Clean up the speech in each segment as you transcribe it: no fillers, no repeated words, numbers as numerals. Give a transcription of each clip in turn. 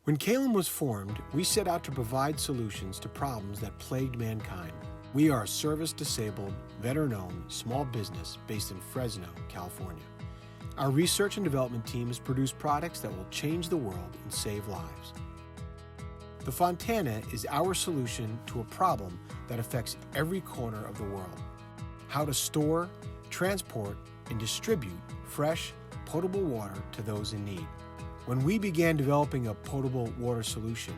When Calum was formed, we set out to provide solutions to problems that plagued mankind. We are a service-disabled, veteran-owned small business based in Fresno, California. Our research and development teams produce products that will change the world and save lives. The Fontana is our solution to a problem that affects every corner of the world: how to store, transport, and distribute fresh, potable water to those in need. When we began developing a potable water solution,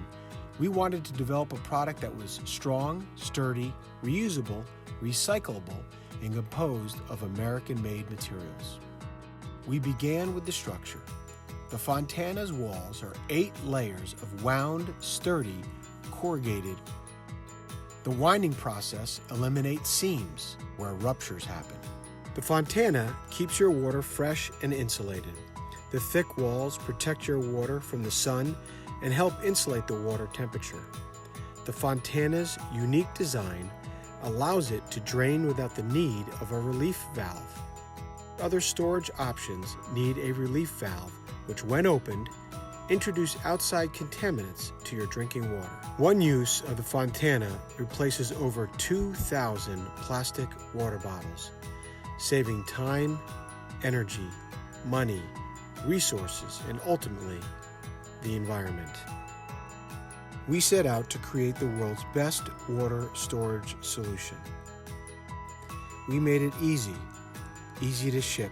we wanted to develop a product that was strong, sturdy, reusable, recyclable, and composed of American-made materials. We began with the structure. The Fontana's walls are 8 layers of wound, sturdy, corrugated. The winding process eliminates seams where ruptures happen. The Fontana keeps your water fresh and insulated. The thick walls protect your water from the sun and help insulate the water temperature. The Fontana's unique design allows it to drain without the need of a relief valve. Other storage options need a relief valve, which, when opened, introduce outside contaminants to your drinking water. One use of the Fontana replaces over 2,000 plastic water bottles, saving time, energy, money, resources, and ultimately, the environment. We set out to create the world's best water storage solution. We made it easy to ship,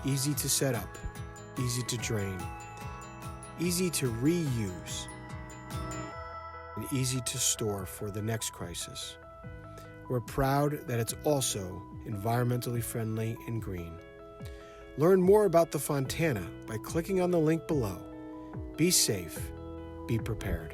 easy to set up, easy to drain, easy to reuse, and easy to store for the next crisis. We're proud that it's also environmentally friendly and green. Learn more about the Fontana by clicking on the link below. Be safe, be prepared.